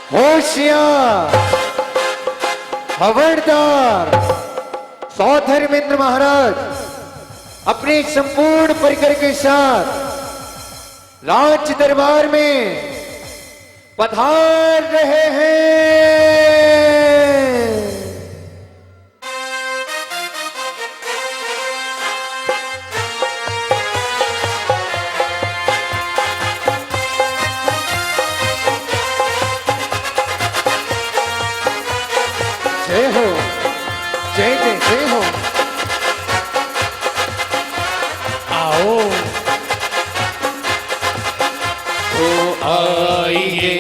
होशियार, खबरदार, सौधर्मेंद्र महाराज अपने संपूर्ण परिकर के साथ राज दरबार में पधार रहे हैं। जय हो, जय जय जय हो। आओ तो आइए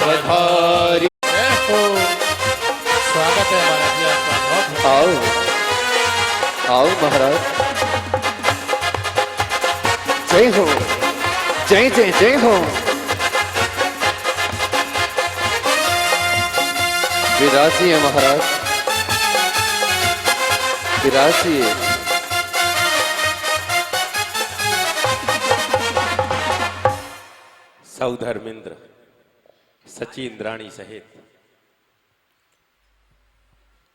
पधारिए। जय हो, स्वागत है महाराज जी आपका, बहुत आओ आओ महाराज। जय हो, जय जय जय हो। विराजिए महाराज, विराजिए। सौधर्मेंद्र सची इंद्राणी सहित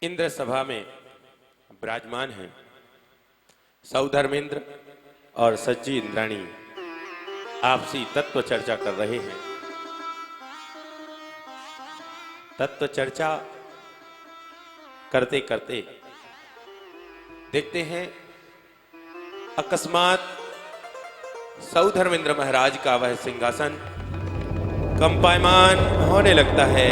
इंद्र सभा में विराजमान हैं। सौधर्मेंद्र और सची इंद्राणी आपसी तत्व चर्चा कर रहे हैं। तत्व चर्चा करते करते देखते हैं अकस्मात सौधर्मेंद्र महाराज का वह सिंहासन कंपायमान होने लगता है।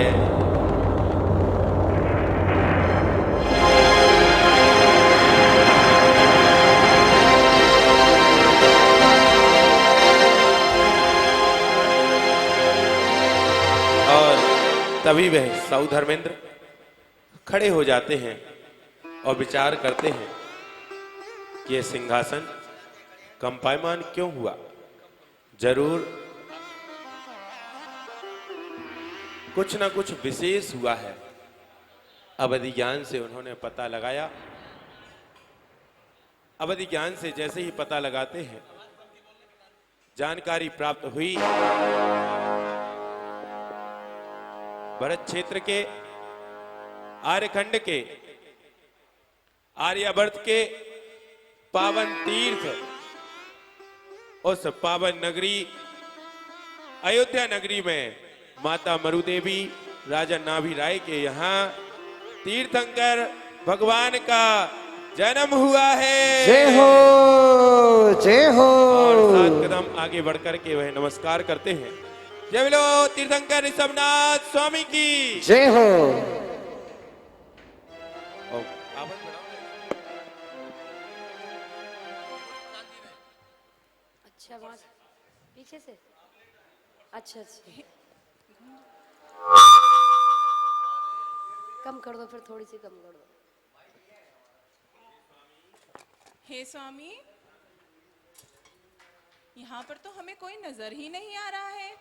और तभी वह सौधर्मेंद्र खड़े हो जाते हैं और विचार करते हैं कि यह सिंहासन कंपायमान क्यों हुआ। जरूर कुछ ना कुछ विशेष हुआ है। अवधि ज्ञान से उन्होंने पता लगाया। अवधि ज्ञान से जैसे ही पता लगाते हैं, जानकारी प्राप्त हुई भरत क्षेत्र के, आर्यखंड के, आर्यावर्त के पावन तीर्थ, उस पावन नगरी अयोध्या नगरी में माता मरुदेवी राजा नाभि राय के यहाँ तीर्थंकर भगवान का जन्म हुआ है। जय हो, जय हो। और 7 कदम आगे बढ़कर के वह नमस्कार करते हैं। जय बोलो तीर्थंकर ऋषभनाथ स्वामी की जय हो। अच्छा, वहां पीछे से। अच्छा अच्छा, कम कर दो, फिर थोड़ी सी कम कर दो। हे स्वामी, यहाँ पर तो हमें कोई नजर ही नहीं आ रहा है।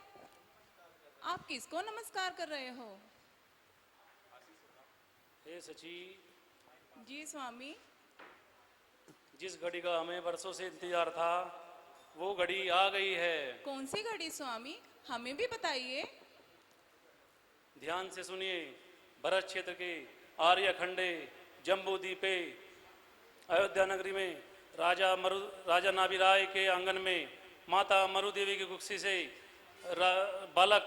आप किसको नमस्कार कर रहे हो? हे सची, जी स्वामी। जिस घड़ी का हमें वर्षों से इंतजार था वो घड़ी आ गई है। कौन सी घड़ी स्वामी, हमें भी बताइए। ध्यान से सुनिए। भरत क्षेत्र के आर्यखंडे जम्बू द्वीपे अयोध्या नगरी में राजा नाभि राय के आंगन में माता मरुदेवी की कुक्षी से बालक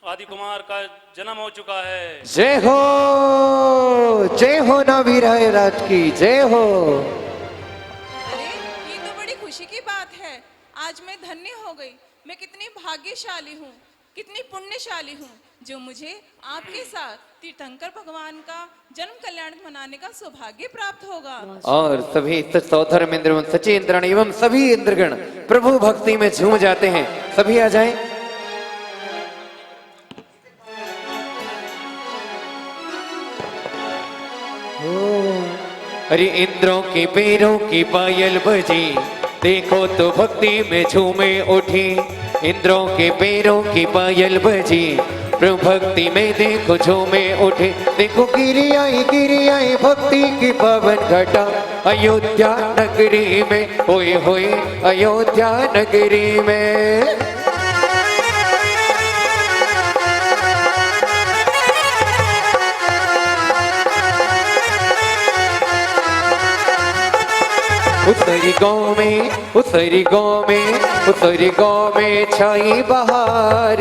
आदि कुमार का जन्म हो चुका है। जय हो, जय हो नाभि राय राज की जय हो। अरे ये तो बड़ी खुशी की बात है। आज मैं धन्य हो गई। मैं कितनी भाग्यशाली हूँ, कितनी पुण्यशाली हूँ जो मुझे आपके साथ तीर्थंकर भगवान का जन्म कल्याण मनाने का सौभाग्य प्राप्त होगा। और सभी सौधर्मेंद्र सची इंद्राणी एवं सभी इंद्रगण प्रभु भक्ति में झूम जाते हैं। सभी आ जाएं। अरे इंद्रों के पैरों की पायल बजी, देखो तो भक्ति में झूमे उठी। इंद्रों के पैरों की पायल बजी, प्रभु भक्ति में देखो झूमे उठे। देखो गिरी आई भक्ति की पावन घटा अयोध्या नगरी में। ओए होए अयोध्या नगरी में। उसरी गाँव में छाई बहार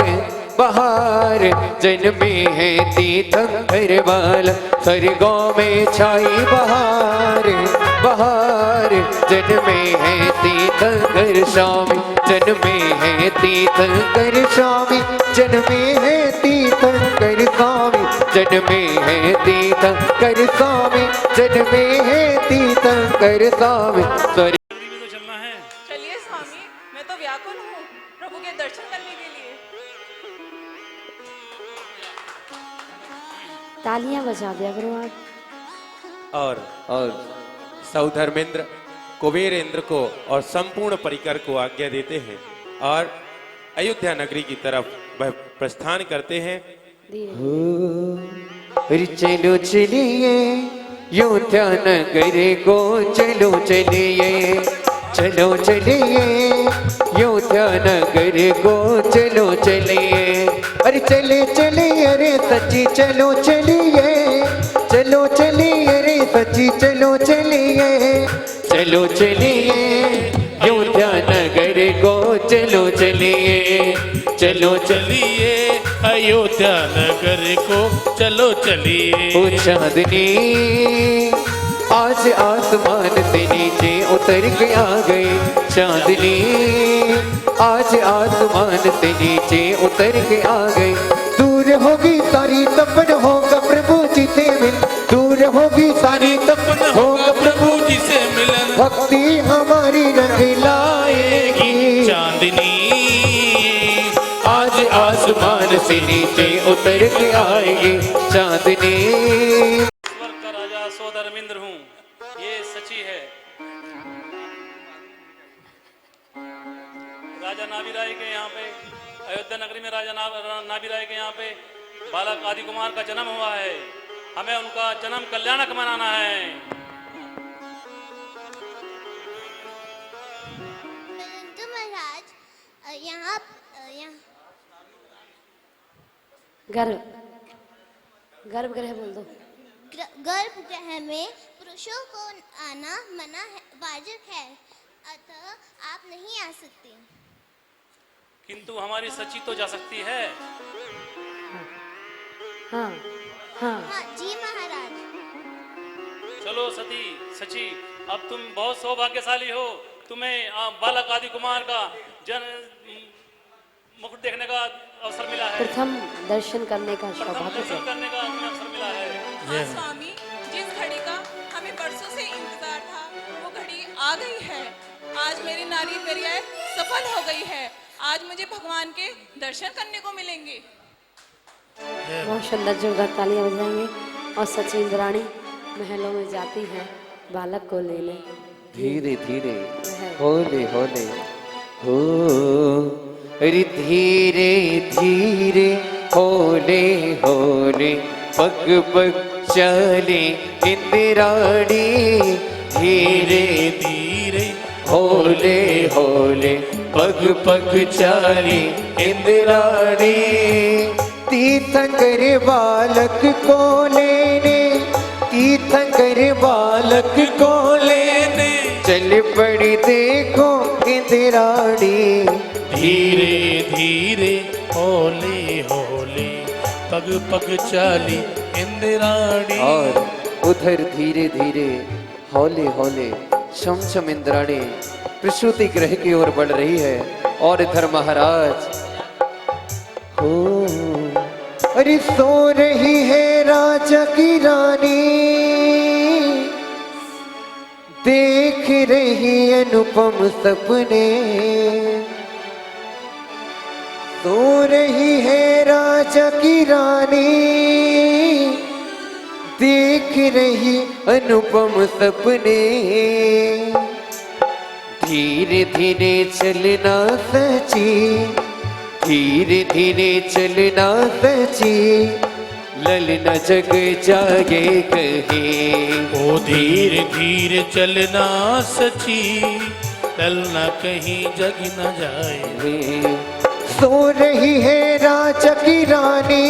बहार जन्मे है तीर्थंकर वाला सरी गाँव में छाई बहार बहार जन्मे है तीर्थंकर स्वामी जन्मे है तीर्थंकर स्वामी जन्मे है तीर्थंकर स्वामी जन्मे है तीर्थंकर स्वामी जन्मे है तीर्थंकर स्वामी सॉरी नगरी में तो चलना है। चलिए स्वामी, मैं तो व्याकुल हूँ प्रभु के दर्शन करने के लिए। तालियां बजा दिया करो आप। और सौधर्मेंद्र कुबेर इंद्र को और संपूर्ण परिकर को आज्ञा देते हैं और अयोध्या नगरी की तरफ वह प्रस्थान करते हैं। अरे चलो चलिए अयोध्या नगर को चलो चलिए चलो चलिए अयोध्या नगर को चलो चलिए अरे चले चलिए अरे सच्ची चलो चलिए चलो चलिए अरे सच्ची चलो चलिए चलो चलिए अयोध्या नगर को चलो चलिए चलो चलिए अयोध्या नगर को चलो चलिए। ओ चांदनी आज आसमान से नीचे उतर के आ गई चांदनी आज आसमान से नीचे उतर के आ गई दूर होगी सारी तपन होगा प्रभु जी से मिल दूर होगी सारी तपन होगा प्रभु जी से मिलन भक्ति हमारी रंग लाएगी चांदनी आज आसमान से नीचे उतर के आएगी चांदनी स्वर्ग का राजा सौधर्मेंद्र हूँ, ये सच्ची है। राजा नाभिराय के यहाँ पे अयोध्या नगरी में राजा नाभिराय के यहाँ पे बालक आदि कुमार का जन्म हुआ है। हमें उनका जन्म कल्याणक मनाना है। परंतु महाराज यहाँ गर्भगृह बोल दो। गर्भगृह में पुरुषों को आना मना है, वाजिब है, अतः आप नहीं आ सकते। किंतु हमारी सची तो जा सकती है। हाँ हाँ हाँ जी महाराज। चलो सती सची, अब तुम बहुत सौभाग्यशाली हो। तुम्हें बालक आदि कुमार का मुकुट देखने का अवसर मिला है। प्रथम दर्शन करने का प्रथम सौभाग्य दर्शन करने का हमें अवसर मिला है। हाँ स्वामी, जिस घड़ी का हमें बरसों से इंतजार था वो घड़ी आ गई है। आज मेरी नारी दरिया सफल हो गई है। आज मुझे भगवान के दर्शन करने को मिलेंगे। बहुत सुंदर जोरदार तालियां बजाएंगे और सची इंद्राणी महलों में जाती है बालक को लेने। धीरे धीरे होले होले हो अरे धीरे धीरे होले होले पग पग चले इंद्राणी धीरे धीरे होले होले पग पग चले इंद्राणी तीर्थंकर बालक को लेने तीर्थंकर बालक को लेने चल पड़ी देखो इंद्राणी धीरे धीरे होले होले पग पग चाली इंद्राणी। और उधर धीरे धीरे हौले हौले छम छम इंद्राणी प्रसूति गृह की ओर बढ़ रही है। और इधर महाराज हो अरे सो रही है राजा की रानी देख रही अनुपम सपने सो रही है राजा की रानी देख रही अनुपम सपने धीरे धीरे चलना सची धीरे धीरे चलना सची ललना जग जागे कहे ओ धीरे धीरे चलना सची चलना कहीं जग न जाए। सो रही है राजा की रानी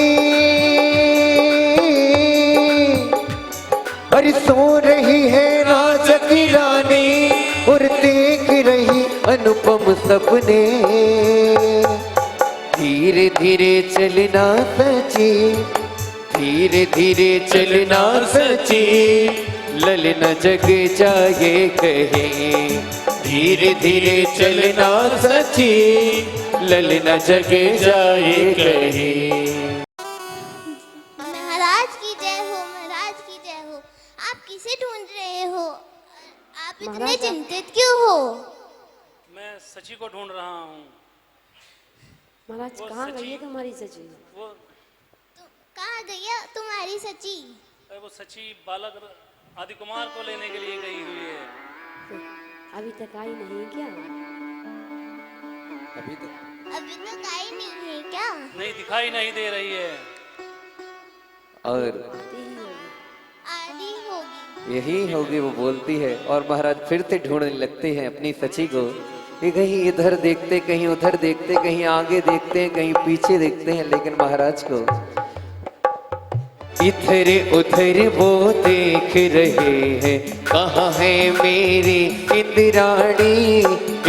अरे सो रही है राजा की रानी और सपने, धीरे धीरे चलना सची, धीरे धीरे चलना सची, ललना जग जाए कहीं, धीरे धीरे चलना सची, ललना जग जाए कहीं। महाराज की जय हो, महाराज की जय हो। आप किसे ढूंढ रहे हो? आप इतने महाराज, चिंतित क्यों हो? मैं सची को ढूंढ रहा हूँ। महाराज वो कहाँ सची- गई है तुम्हारी सची? वो कहाँ गई तुम्हारी सची? वो सची बालक आदि कुमार को लेने के लिए गई हुई है। तो अभी तक आई नहीं क्या? अभी तो अभी तक आई नहीं है क्या? नहीं, दिखाई नहीं दे रही है। और आती ही होगी। आधी होगी। यही होगी, वो बोलती है। और महाराज फिर से ढूंढने लगते हैं अपनी सची को। ये कहीं इधर देखते, कहीं उधर देखते, कहीं आगे देखते हैं, कहीं पीछे देखते हैं, लेकिन महाराज को इधर उधर वो देख रहे हैं, कहाँ है मेरी इंद्राणी,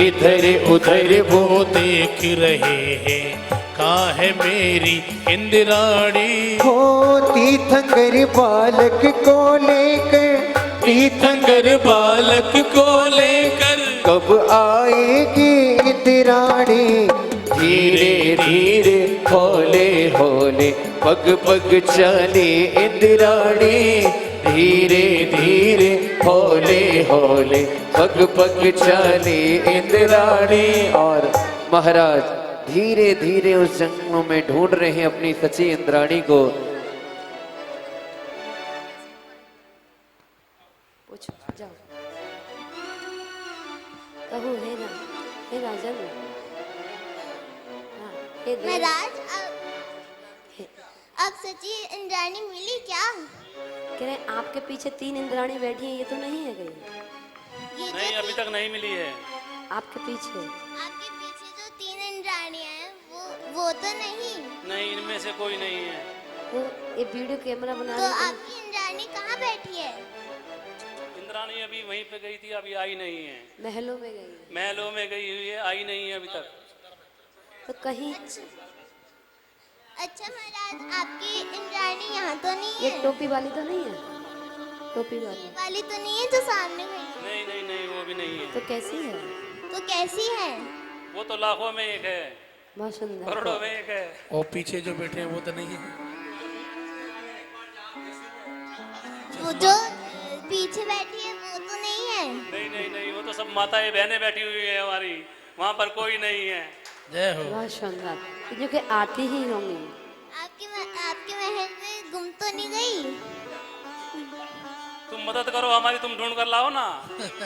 इधर उधर वो वो देख रहे हैं, कहाँ है मेरी इंद्राणी। हो तीर्थंकर बालक को लेकर, तीर्थंकर बालक को लेकर कब आएगी इंद्राणी, धीरे धीरे होले होले पग पग चले इंद्राणी, धीरे धीरे होले होले पग पग चले इंद्राणी। और महाराज धीरे धीरे उस जंगलों में ढूंढ रहे हैं अपनी सची इंद्राणी को। पूछो, जाओ। कहो हे राजन। हाँ, हे देव। महाराज अब सची इंद्राणी मिली क्या? कह रहे आपके पीछे 3 इंद्राणी बैठी हैं, ये तो नहीं है कहीं? ये नहीं, जो अभी तक नहीं मिली है। आपके पीछे आपके पीछे जो 3 इंद्राणियां हैं वो तो नहीं। नहीं, इनमें से कोई नहीं है। तो ये वीडियो कैमरा बना तो रहे हैं। आपकी इंद्राणी कहाँ बैठी है? इंद्राणी अभी वहीं पे गई थी, अभी आई नहीं है। महलों में गई है। महलों में गई हुई है, आई नहीं है अभी तक। तो कहीं अच्छा महाराज, आपकी इंद्राणी यहाँ तो नहीं ये है? टोपी वाली तो नहीं है? टोपी वाली वाली तो नहीं है जो सामने गई है? नहीं नहीं नहीं, वो भी नहीं है। तो कैसी है? तो कैसी है? वो तो लाखों में एक है, बहुत सुंदर। करोड़ों में एक है। और पीछे जो बैठे हैं वो तो नहीं है। वो जो पीछे बैठी है वो तो नहीं है? नहीं नहीं नहीं, वो तो सब माताएं बहनें बैठी हुई है हमारी, वहाँ पर कोई नहीं है। जय हो। बहुत सुंदर, जो कि आती ही होंगी। आपके महल में गुम तो नहीं गई? तुम मदद करो हमारी, तुम ढूंढ कर लाओ ना।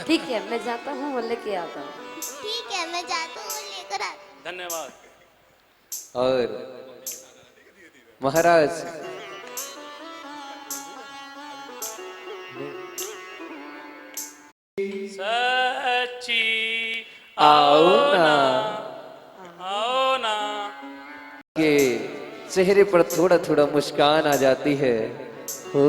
ठीक है, मैं जाता हूँ और लेके आता हूँ। ठीक है, मैं जाता हूँ लेकर आता। धन्यवाद। और महाराज सच्ची आओ ना, आओ ना। के चेहरे पर थोड़ा थोड़ा मुस्कान आ जाती है। हो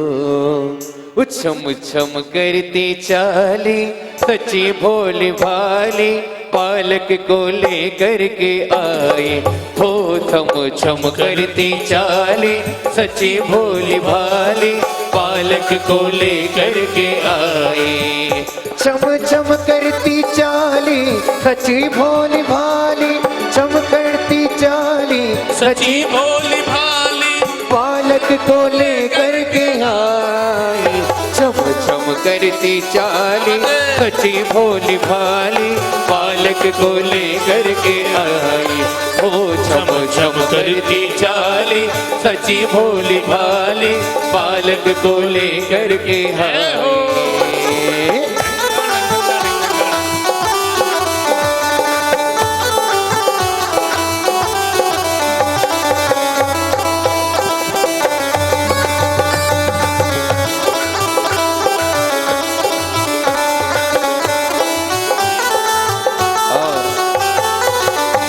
उछम उछम करती चाली, सच्ची भोली भाली पालक को लेकर के आए। हो थम छम करती चाली, सच्ची भोली भाली पालक को लेकर के आए। चम चम करती चाली, सच्ची भोली भाली चम करती चाली, सची भोली भाली पालक को लेकर के आई। चम चम करती चाली, सच्ची भोली भाली पालक को लेकर के आई। ओ छम छम करती चाली, सच्ची भोली भाली पालक को लेकर के आई।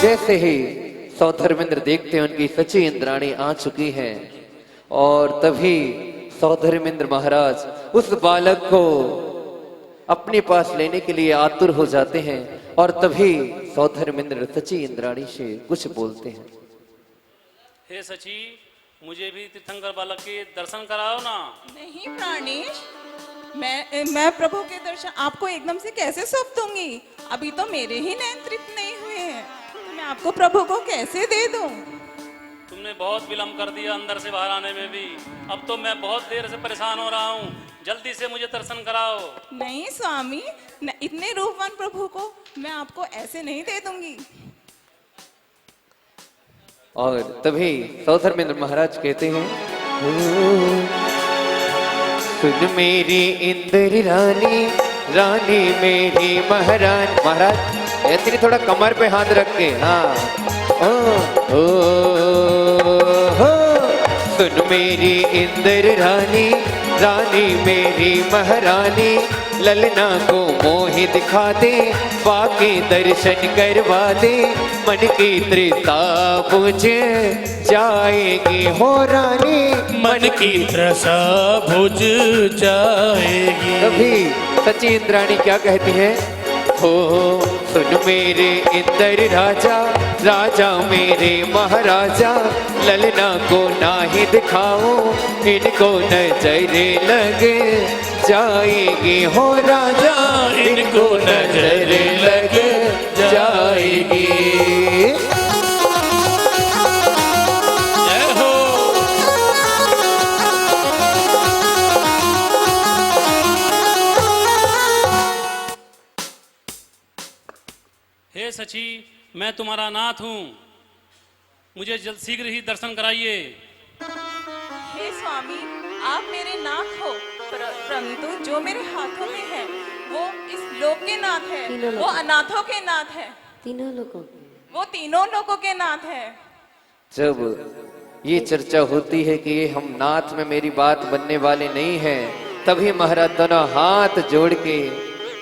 जैसे ही सौधर्मेंद्र देखते हैं उनकी सच्ची इंद्राणी आ चुकी है, और तभी सौधर्मेंद्र महाराज उस बालक को अपने पास लेने के लिए आतुर हो जाते हैं। और तभी सौधर्मेंद्र सची इंद्राणी से कुछ बोलते हैं। हे सची, मुझे भी तीर्थंकर बालक के दर्शन कराओ ना। नहीं प्राणेश, मैं प्रभु के दर्शन आपको एकदम से कैसे सौंप दूंगी? अभी तो मेरे ही नयन तृप्त नहीं हुए हैं, तो मैं आपको प्रभु को कैसे दे दूं? तुमने बहुत विलम्ब कर दिया अंदर से बाहर आने में भी। अब तो मैं बहुत देर से परेशान हो रहा हूँ, जल्दी से मुझे दर्शन कराओ। नहीं स्वामी, इतने रूपवान प्रभु को मैं आपको ऐसे नहीं दे दूंगी। और तभी सौधर्मेंद्र महाराज कहते हैं, सुन मेरी इंद्र रानी, रानी मेरी महारानी। महाराज ऐसे नहीं, थोड़ा कमर पे हाथ रख के, हाँ। ओ हो, सुन मेरी इंद्र रानी, रानी मेरी महारानी, ललना को मोहि दिखा दे, बाकी दर्शन करवा दे, मन की तृषा बुझ जाएगी हो रानी, मन की तृषा बुझ जाएगी। तभी सची इंद्राणी क्या कहती है, हो सुन मेरे इंद्र राजा, राजा मेरे महाराजा, ललना को नाही दिखाओ, इनको नजर लग जाएगी हो राजा, इनको नजर लग जाएगी। जय हो। हे सची, मैं तुम्हारा नाथ हूँ, मुझे जल्द शीघ्र ही दर्शन कराइए। हे स्वामी, आप मेरे नाथ हो, परंतु जो मेरे हाथों में है वो इस लोक के नाथ है, तीनों लोक। वो अनाथों के नाथ है, तीनों लोगों वो तीनों लोगों के नाथ है। जब ये चर्चा होती है कि ये हम नाथ में मेरी बात बनने वाले नहीं हैं, तभी महाराज दोनों हाथ जोड़ के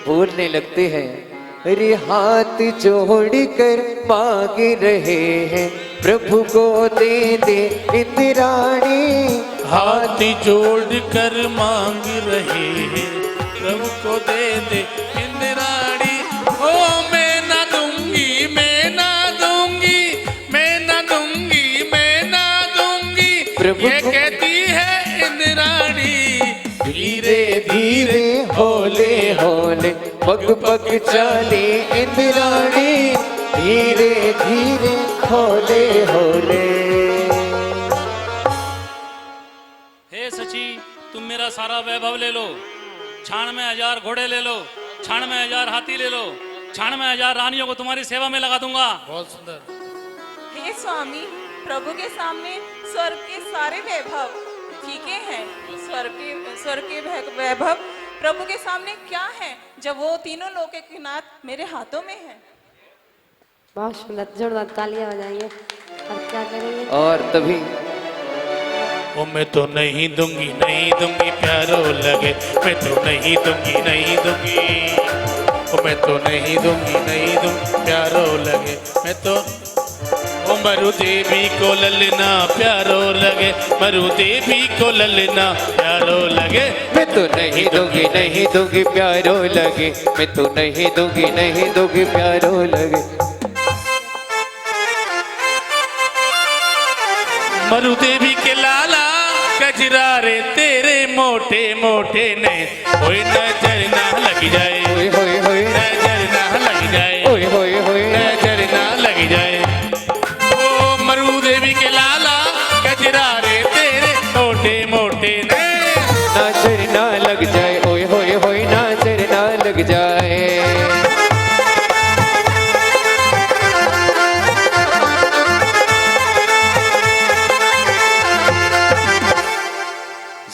बोलने लगते हैं, अरे हाथ जोड़ कर मांग रहे हैं, प्रभु को दे दे इंद्राणी। हाथ जोड़ कर मांग रहे हैं, प्रभु को दे दे इंद्राणी। ओ मैं ना दूंगी, मैं ना दूंगी, मैं ना दूंगी, मैं ना दूंगी, प्रभु ये को- कहती है इंद्राणी। धीरे धीरे होले होले पग पग चले इंद्राणी, धीरे धीरे होले होले। हे सची, तुम मेरा सारा वैभव ले लो, 96,000 घोड़े ले लो, 96,000 हाथी ले लो, 96,000 रानियों को तुम्हारी सेवा में लगा दूंगा। बहुत सुंदर। हे स्वामी, प्रभु के सामने स्वर्ग के सारे वैभव फीके हैं, स्वर्ग के वैभव प्रभु के सामने क्या है, जब वो तीनों लोक के नाथ मेरे हाथों में है। बहुत सुंदर, जोरदार तालियां बजाइए। और क्या करेंगे? और तभी ओ मैं तो नहीं दूंगी, नहीं दूंगी, प्यारो लगे, मैं तो नहीं दूंगी, नहीं दूंगी, ओ मैं तो नहीं दूंगी, नहीं दूंगी, प्यारो लगे, मैं तो ओ मरु देवी को ललना प्यारो लगे, मरु देवी को ललना प्यारो लगे, मैं तो नहीं दूंगी, नहीं दूंगी, प्यारो लगे, मैं तो नहीं दूंगी, नहीं दूंगी, प्यारो लगे। मरु देवी के लाला कजरारे तेरे मोटे मोटे ने, कोई नजर ना लग जाए, होए होए होए, नजर ना लग जाए, होए होए होए, नजर ना लग जाए। ओ मरु देवी के लाला कजरारे तेरे मोटे मोटे ने, नजर ना लग जाए, ओए होए होए, नजर ना लग जाए।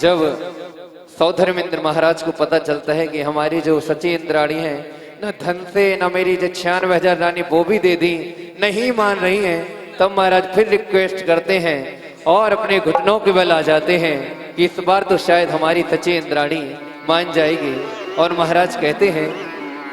जब सौधर्मेंद्र महाराज को पता चलता है कि हमारी जो सची इंद्राणी है, न धन से न मेरी जो 96,000 रानी वो भी दे दी, नहीं मान रही हैं, तब महाराज फिर रिक्वेस्ट करते हैं और अपने घुटनों के बल आ जाते हैं कि इस बार तो शायद हमारी सची इंद्राणी मान जाएगी। और महाराज कहते हैं,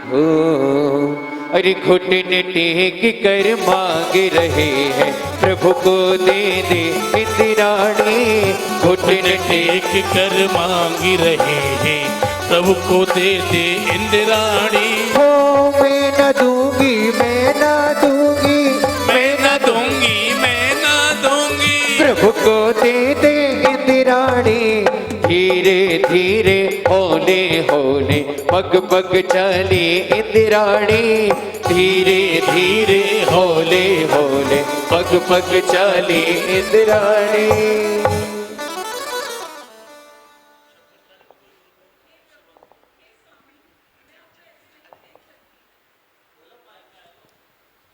हो अरे घुटने टेक कर मांग रहे हैं, प्रभु को दे दे इंद्राणी। घुटने टेक कर मांग रहे हैं, प्रभु को दे दे इंद्राणी। हो मैं न दूंगी, मैं न धीरे होले होले पग पग चली इंद्राणी, धीरे धीरे होले होले पग पग चली इंद्राणी।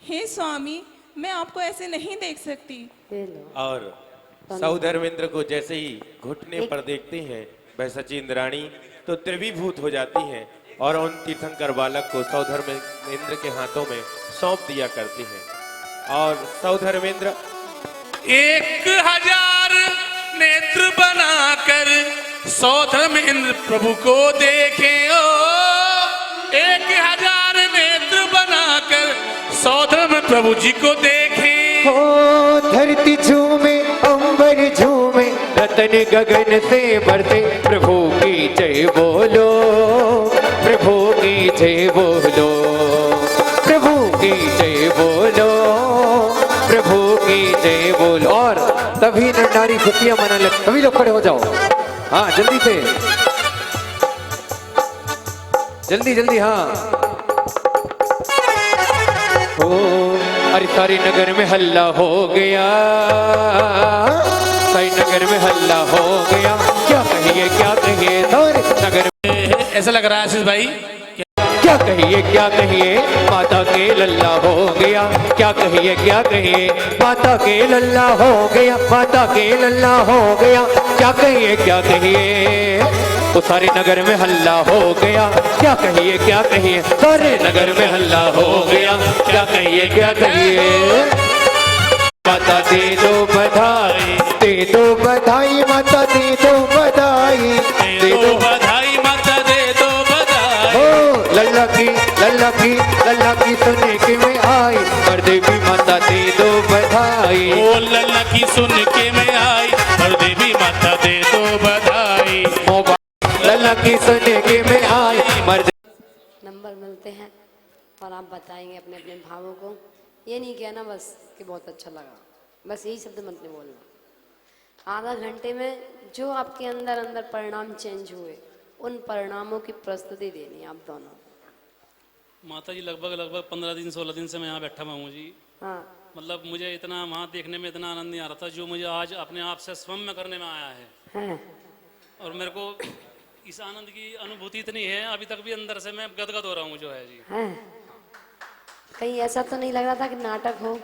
हे स्वामी, मैं आपको ऐसे नहीं देख सकती। ये लो। और सौधर्मेंद्र को जैसे ही घुटने पर देखते हैं वह सचिंद्राणी तो त्रिभुत हो जाती हैं और उन तीर्थंकर बालक को सौधर्मेंद्र के हाथों में सौंप दिया करती हैं। और सौधर्मेंद्र 1000 नेत्र बनाकर सौधर्मेंद्र प्रभु को देखे ओ, 1000 नेत्र बनाकर सौधर्म प्रभु जी को देखे। हो धरती झूमे अंबर झूमे रतन गगन से बरसे, प्रभु की जय बोलो, प्रभु की जय बोलो, प्रभु की जय बोलो, प्रभु की जय बोलो। और तभी नर नारी खुशियां मनाने लगे। सभी लोग खड़े हो जाओ, हाँ जल्दी से, जल्दी जल्दी, हाँ। ओ अरे सारे नगर में हल्ला हो गया, सारे नगर में हल्ला हो गया, क्या कहिए क्या कहिए, सारे नगर में ऐसा लग रहा है आशीष भाई क्या कहिए क्या कहिए, माता के लल्ला हो गया, क्या कहिए क्या कहिए, माता के लल्ला हो गया, माता के लल्ला हो गया, क्या कहिए क्या कहिए। तो सारे नगर में हल्ला हो गया, क्या कहिए क्या कहिए, सारे नगर में हल्ला हो गया, क्या कहिए क्या कहिए। माता दे दो बधाई, दे दो बधाई, माता दे दो बधाई, दे दो बधाई माता दे दो बधाई। हो लल्ला की सुने के में आई, और देवी माता दे दो बधाई। ओ लल्ला की सुन के मैं आई और देवी माता दे दो बधाई। लल्ला की सुने के में आई, मर्द नंबर मिलते हैं और आप बताएंगे अपने अपने भावों को। ये नहीं कहना बस कि बहुत अच्छा लगा, बस यही शब्द मत नहीं बोलना। आधा घंटे में जो आपके अंदर अंदर परिणाम चेंज हुए, उन परिणामों की प्रस्तुति देनी है आप दोनों। माता जी लगभग 15 दिन 16 दिन से मैं यहाँ बैठा हुआ हूँ जी। हाँ, मतलब मुझे इतना वहाँ देखने में इतना आनंद नहीं आ रहा था जो मुझे आज अपने आप से स्वयं में करने में आया है। हैं, और मेरे को इस आनंद की अनुभूति इतनी है, अभी तक भी अंदर से मैं गदगद हो रहा हूँ जो है जी। हैं। कहीं ऐसा तो नहीं लग रहा था कि नाटक हो?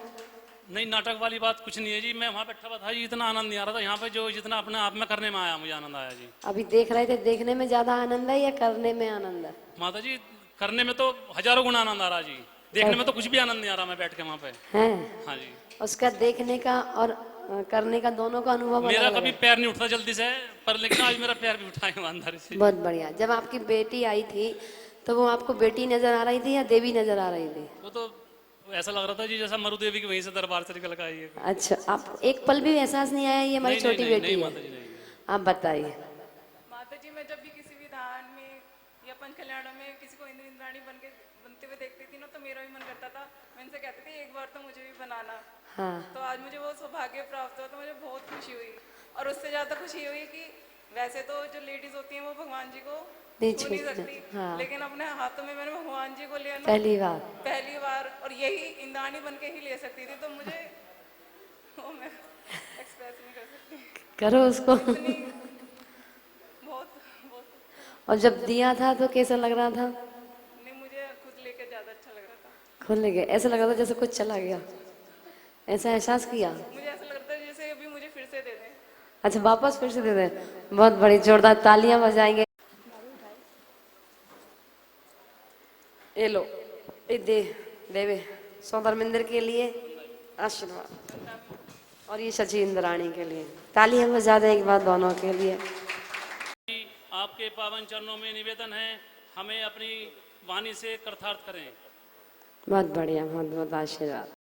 नहीं, नाटक वाली बात कुछ नहीं है जी। मैं वहाँ बैठा हुआ था जी, इतना आनंद नहीं आ रहा था यहाँ पे जो जितना अपने आप में करने में आया, मुझे आनंद आया जी। अभी देख रहे थे, देखने में ज्यादा आनंद है या करने में आनंद है? माता जी करने में तो हजारों गुना आनंद आ रहा जी, देखने में तो कुछ भी आनंद नहीं आ रहा मैं बैठ के वहाँ पे। हैं। हाँ जी, उसका देखने का और करने का दोनों का अनुभव मेरा अलग कभी है। पैर नहीं उठता जल्दी से, पर लेकिन आज मेरा पैर भी उठा है अंदर से। बहुत बढ़िया। जब आपकी बेटी आई थी तो वो आपको बेटी नजर आ रही थी या देवी नजर आ रही थी? वो तो ऐसा लग रहा था जी जैसा मरु देवी की वहीं से दरबार से निकल कर आई है। अच्छा, आप एक पल भी एहसास नहीं आया ये हमारी नहीं, छोटी नहीं, बेटी नहीं, है? माता जी, नहीं। आप बताइए। माता जी, मैं जब भी किसी विधान में या पंच कल्याणों में किसी को इंद्र इंद्राणी बनते हुए देखती थी ना, तो मेरा भी मन करता था, मैं इनसे कहती थी एक बार तो मुझे भी बनाना। हाँ, तो आज मुझे वो सौभाग्य प्राप्त हुआ, तो मुझे बहुत खुशी हुई। और उससे ज़्यादा खुशी हुई कि वैसे तो जो लेडीज होती हैं वो भगवान जी को नहीं छू नहीं छू सकती, हाँ। लेकिन अपने हाथों में मैंने भगवान जी को लिया ना पहली बार। पहली बार, और यही इंद्राणी बन के ही ले सकती थी। तो मुझे वो मैं एक्सप्रेस नहीं कर सकती, करो उसको। बहुत बहुत। और जब दिया था तो कैसा लग रहा था? नहीं, मुझे खुद लेके ज़्यादा अच्छा लग रहा था। खुल गया, ऐसा लग रहा था जैसे कुछ चला गया, ऐसा एहसास किया? मुझे ऐसा लग रहा था जैसे अभी मुझे फिर से दे दें। अच्छा, वापस फिर से दे दें। बहुत बड़ी जोरदार तालियां बजाएंगे। ये लो, ये देवे सौधर्मेंद्र के लिए आशीर्वाद, और ये सची इंद्राणी के लिए तालियां बजा दें एक बार दोनों के लिए। आपके पावन चरणों में निवेदन है, हमें अपनी वाणी से कृतार्थ करें। बहुत बढ़िया, बहुत बहुत आशीर्वाद।